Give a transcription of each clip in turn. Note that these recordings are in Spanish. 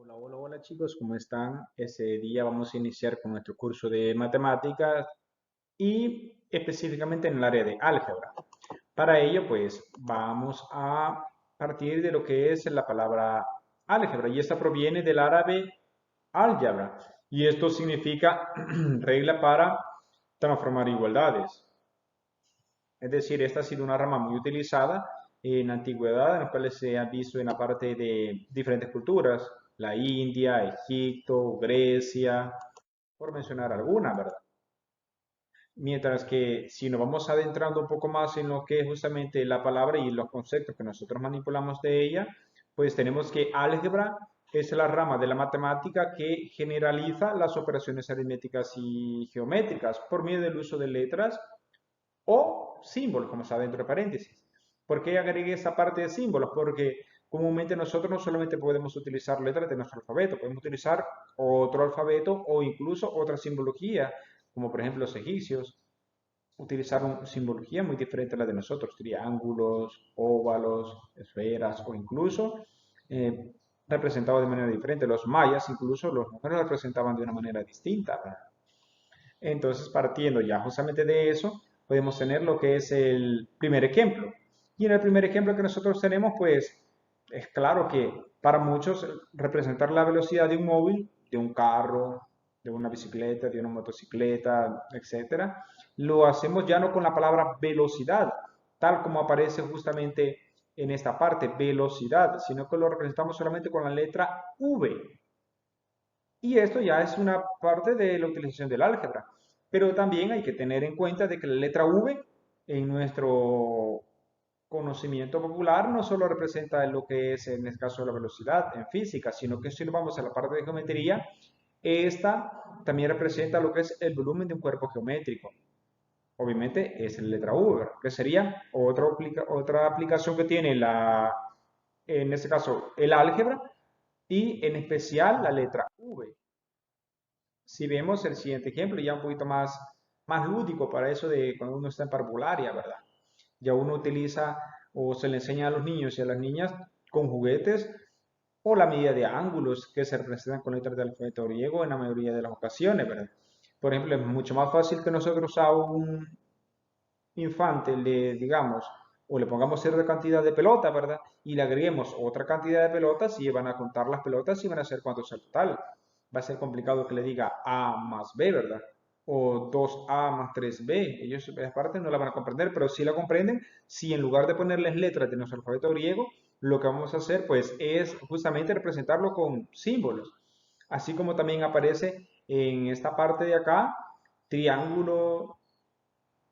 Hola, hola, hola chicos, ¿cómo están? Ese día vamos a iniciar con nuestro curso de matemáticas y específicamente en el área de álgebra. Para ello, pues vamos a partir de lo que es la palabra álgebra y esta proviene del árabe álgebra y esto significa regla para transformar igualdades. Es decir, esta ha sido una rama muy utilizada en la antigüedad, en la cual se ha visto en la parte de diferentes culturas, la India, Egipto, Grecia, por mencionar alguna, ¿verdad? Mientras que si nos vamos adentrando un poco más en lo que es justamente la palabra y los conceptos que nosotros manipulamos de ella, pues tenemos que álgebra es la rama de la matemática que generaliza las operaciones aritméticas y geométricas por medio del uso de letras o símbolos, como está dentro de paréntesis. ¿Por qué agregué esa parte de símbolos? Porque comúnmente nosotros no solamente podemos utilizar letras de nuestro alfabeto, podemos utilizar otro alfabeto o incluso otra simbología, como por ejemplo los egipcios, utilizaron simbología muy diferente a la de nosotros, triángulos, óvalos, esferas o incluso eh, representados de manera diferente. Los mayas incluso los números representaban de una manera distinta, ¿verdad? Entonces, partiendo ya justamente de eso, podemos tener lo que es el primer ejemplo. Y en el primer ejemplo que nosotros tenemos, pues es claro que para muchos representar la velocidad de un móvil, de un carro, de una bicicleta, de una motocicleta, etcétera, lo hacemos ya no con la palabra velocidad, tal como aparece justamente en esta parte, velocidad, sino que lo representamos solamente con la letra V. Y esto ya es una parte de la utilización del álgebra. Pero también hay que tener en cuenta de que la letra V en nuestro conocimiento popular no solo representa lo que es en este caso la velocidad en física, sino que si nos vamos a la parte de geometría, esta también representa lo que es el volumen de un cuerpo geométrico. Obviamente es la letra V, ¿verdad? Que sería otra aplicación que tiene en este caso el álgebra y en especial la letra V. Si vemos el siguiente ejemplo, ya un poquito más lúdico para eso de cuando uno está en parvularia, ¿verdad? Ya uno utiliza o se le enseña a los niños y a las niñas con juguetes o la medida de ángulos que se representan con letras del alfabeto griego en la mayoría de las ocasiones, ¿verdad? Por ejemplo, es mucho más fácil que nosotros a un infante le digamos o le pongamos cierta cantidad de pelotas, ¿verdad? Y le agreguemos otra cantidad de pelotas y van a contar las pelotas y van a ser cuánto es el total. Va a ser complicado que le diga A más B, ¿verdad? O 2A más 3B. Ellos esa parte no la van a comprender, pero sí la comprenden si en lugar de ponerles letras de nuestro alfabeto griego, lo que vamos a hacer pues es justamente representarlo con símbolos. Así como también aparece en esta parte de acá, triángulo,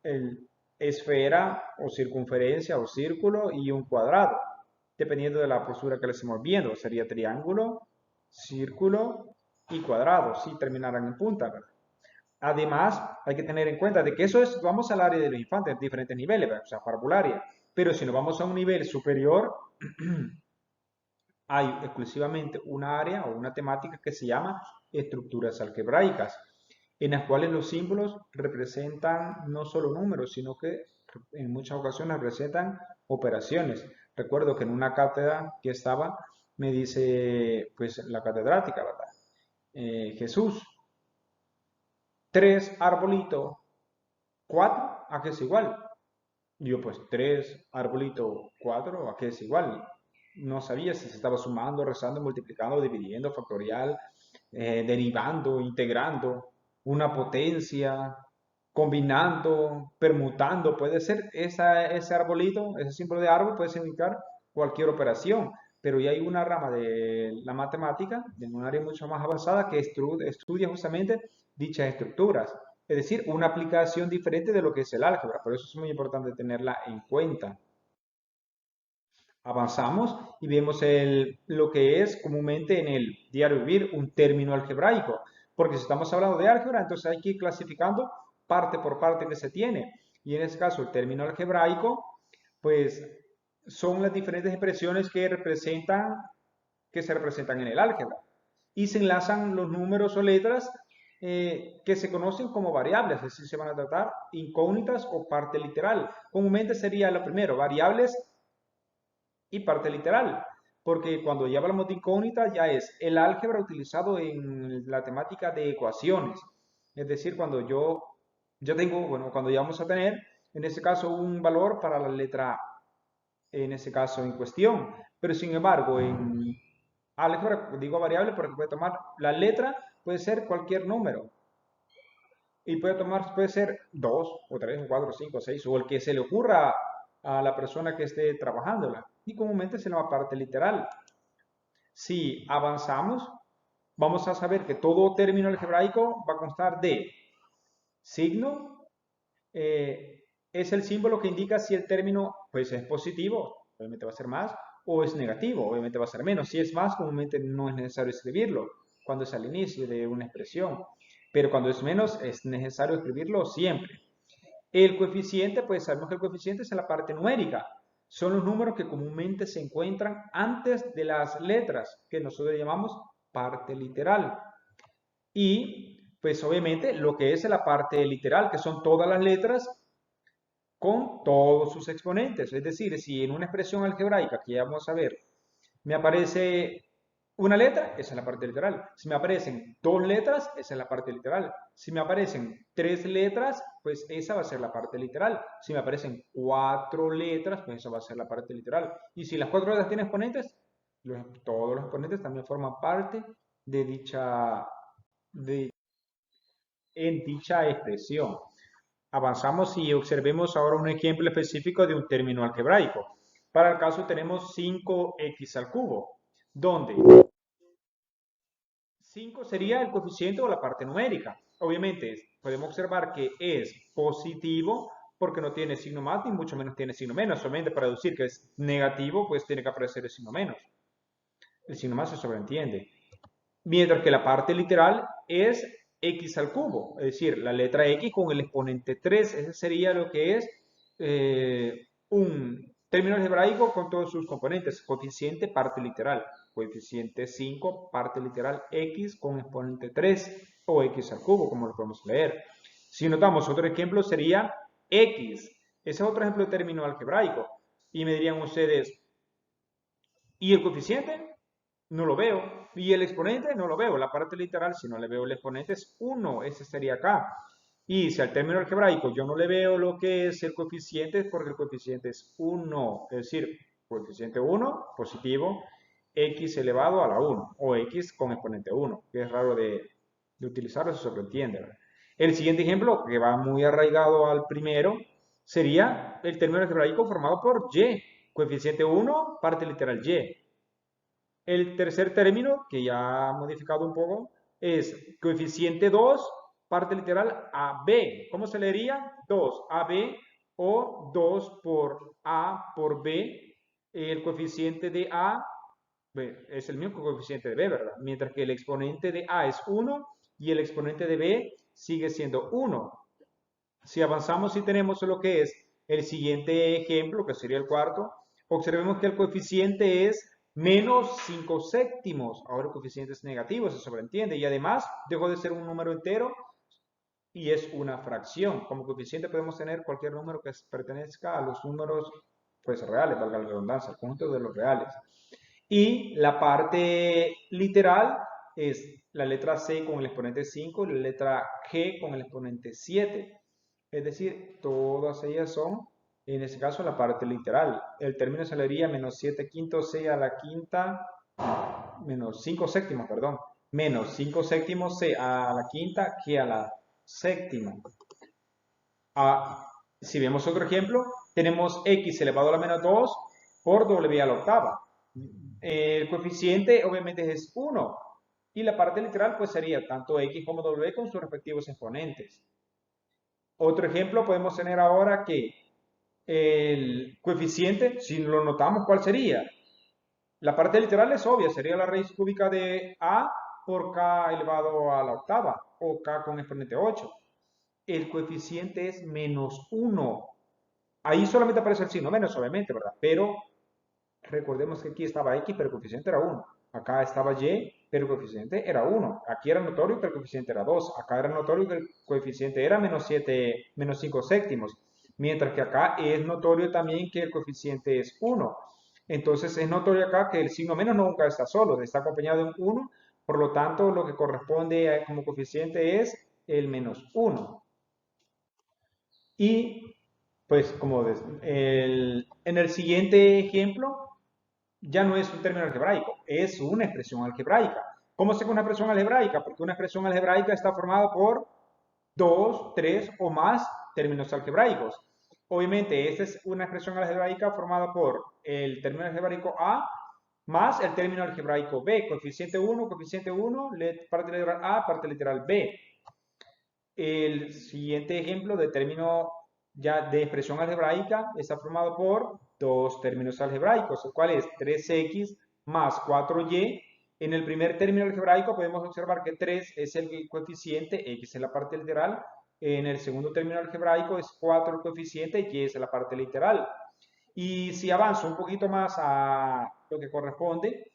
el esfera o circunferencia o círculo y un cuadrado, dependiendo de la postura que le estemos viendo. Sería triángulo, círculo y cuadrado, si terminaran en punta, ¿verdad? Además, hay que tener en cuenta de que eso es, vamos al área de los infantes en diferentes niveles, ¿verdad? O sea, parvularia. Pero si nos vamos a un nivel superior, hay exclusivamente una área o una temática que se llama estructuras algebraicas, en las cuales los símbolos representan no solo números, sino que en muchas ocasiones representan operaciones. Recuerdo que en una cátedra que estaba, me dice, pues la catedrática, ¿verdad? Jesús, tres arbolitos, cuatro, ¿a qué es igual? Y yo, pues, tres arbolito, cuatro, ¿a qué es igual? No sabía si se estaba sumando, rezando, multiplicando, dividiendo, factorial, derivando, integrando, una potencia, combinando, permutando. Puede ser ese arbolito, ese símbolo de árbol, puede significar cualquier operación. Pero ya hay una rama de la matemática, de un área mucho más avanzada, que estudia justamente dichas estructuras. Es decir, una aplicación diferente de lo que es el álgebra. Por eso es muy importante tenerla en cuenta. Avanzamos y vemos lo que es comúnmente en el diario vivir un término algebraico. Porque si estamos hablando de álgebra, entonces hay que ir clasificando parte por parte que se tiene. Y en este caso, el término algebraico, pues son las diferentes expresiones que se representan en el álgebra. Y se enlazan los números o letras que se conocen como variables, es decir, se van a tratar incógnitas o parte literal. Comúnmente sería lo primero, variables y parte literal. porque cuando ya hablamos de incógnita ya es el álgebra utilizado en la temática de ecuaciones. Es decir, yo tengo, bueno, cuando ya vamos a tener, en este caso, un valor para la letra A, en ese caso en cuestión. Pero sin embargo, en álgebra, digo variable porque puede tomar la letra, puede ser cualquier número. Y puede ser 2 o 3 o 4 o 5 o 6 o el que se le ocurra a la persona que esté trabajándola. Y comúnmente se llama parte literal. Si avanzamos, vamos a saber que todo término algebraico va a constar de signo, es el símbolo que indica si el término pues, es positivo, obviamente va a ser más, o es negativo, obviamente va a ser menos. Si es más, comúnmente no es necesario escribirlo cuando es al inicio de una expresión, pero cuando es menos es necesario escribirlo siempre. El coeficiente, pues sabemos que el coeficiente es la parte numérica. Son los números que comúnmente se encuentran antes de las letras, que nosotros llamamos parte literal. Y, pues obviamente, lo que es la parte literal, que son todas las letras con todos sus exponentes. Es decir, si en una expresión algebraica, que ya vamos a ver, me aparece una letra, esa es la parte literal. Si me aparecen dos letras, esa es la parte literal. Si me aparecen tres letras, pues esa va a ser la parte literal. Si me aparecen cuatro letras, pues esa va a ser la parte literal. Y si las cuatro letras tienen exponentes, todos los exponentes también forman parte de en dicha expresión. Avanzamos y observemos ahora un ejemplo específico de un término algebraico. Para el caso tenemos 5x al cubo, donde 5 sería el coeficiente o la parte numérica. Obviamente podemos observar que es positivo porque no tiene signo más ni mucho menos tiene signo menos. Solamente para decir que es negativo, pues tiene que aparecer el signo menos. El signo más se sobreentiende. Mientras que la parte literal es x al cubo, es decir, la letra x con el exponente 3. Ese sería lo que es un término algebraico con todos sus componentes. Coeficiente, parte literal. Coeficiente 5, parte literal x con exponente 3 o x al cubo, como lo podemos leer. Si notamos, otro ejemplo sería x. Ese es otro ejemplo de término algebraico. Y me dirían ustedes, ¿y el coeficiente? No lo veo. Y el exponente no lo veo. La parte literal, si no le veo el exponente, es 1. Ese sería acá. Y si al término algebraico yo no le veo lo que es el coeficiente, es porque el coeficiente es 1. Es decir, coeficiente 1, positivo, x elevado a la 1. O x con exponente 1. Que es raro de utilizarlo, se sobreentiende, ¿verdad? El siguiente ejemplo, que va muy arraigado al primero, sería el término algebraico formado por y. Coeficiente 1, parte literal y. El tercer término, que ya ha modificado un poco, es coeficiente 2, parte literal AB. ¿Cómo se leería? 2AB o 2 por A por B. El coeficiente de A es el mismo coeficiente de B, ¿verdad? Mientras que el exponente de A es 1 y el exponente de B sigue siendo 1. Si avanzamos y tenemos lo que es el siguiente ejemplo, que sería el cuarto, observemos que el coeficiente es menos 5 séptimos. Ahora el coeficiente es negativo, se sobreentiende. Y además dejó de ser un número entero y es una fracción. Como coeficiente podemos tener cualquier número que pertenezca a los números pues reales, valga la redundancia, el conjunto de los reales. Y la parte literal es la letra C con el exponente 5 y la letra G con el exponente 7. Es decir, todas ellas son, en este caso, la parte literal. El término saldría menos 7 quintos C a la quinta, menos 5 séptimos, perdón. Menos 5 séptimos C a la quinta que a la séptima. Si vemos otro ejemplo, tenemos x elevado a la menos 2 por w a la octava. El coeficiente obviamente es 1 y la parte literal pues sería tanto x como w con sus respectivos exponentes. Otro ejemplo podemos tener ahora que el coeficiente, si lo notamos, ¿cuál sería? La parte literal es obvia, sería la raíz cúbica de a por k elevado a la octava o k con exponente 8. El coeficiente es menos 1. Ahí solamente aparece el signo menos, obviamente, ¿verdad? Pero recordemos que aquí estaba x, pero el coeficiente era 1. Acá estaba y, pero el coeficiente era 1. Aquí era notorio que el coeficiente era 2. Acá era notorio que el coeficiente era menos 7, menos 5 séptimos. Mientras que acá es notorio también que el coeficiente es 1. Entonces es notorio acá que el signo menos nunca está solo, está acompañado de un 1, por lo tanto lo que corresponde como coeficiente es el menos 1. Y pues en el siguiente ejemplo ya no es un término algebraico, es una expresión algebraica. ¿Cómo se que una expresión algebraica? Porque una expresión algebraica está formada por dos, tres o más términos algebraicos. Obviamente, esta es una expresión algebraica formada por el término algebraico A más el término algebraico B, coeficiente 1, parte literal A, parte literal B. El siguiente ejemplo de término ya de expresión algebraica está formado por dos términos algebraicos, el cual es 3x más 4y. En el primer término algebraico podemos observar que 3 es el coeficiente, x es la parte literal. En el segundo término algebraico es 4 el coeficiente y es la parte literal. Y si avanzo un poquito más a lo que corresponde,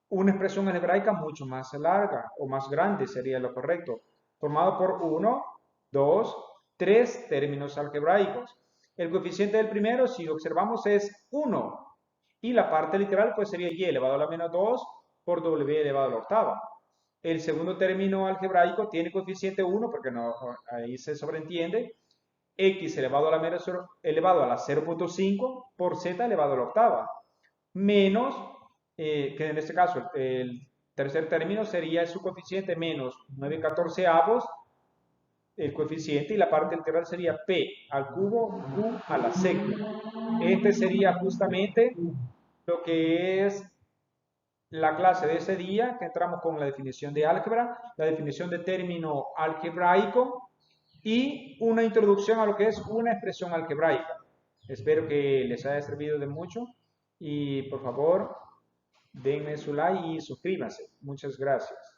una expresión algebraica mucho más larga o más grande sería lo correcto, formado por uno, dos, tres términos algebraicos. El coeficiente del primero, si observamos, es 1 y la parte literal pues sería y elevado a la menos 2 por w elevado a la octava. El segundo término algebraico tiene coeficiente 1 porque no, ahí se sobreentiende x elevado a la menos 0, elevado a la 0.5 por z elevado a la octava, menos, que en este caso el tercer término sería su coeficiente menos 9/14 el coeficiente y la parte integral sería p al cubo q a la séptima. Este sería justamente lo que es la clase de ese día, que entramos con la definición de álgebra, la definición de término algebraico y una introducción a lo que es una expresión algebraica. Espero que les haya servido de mucho y por favor denme su like y suscríbanse. Muchas gracias.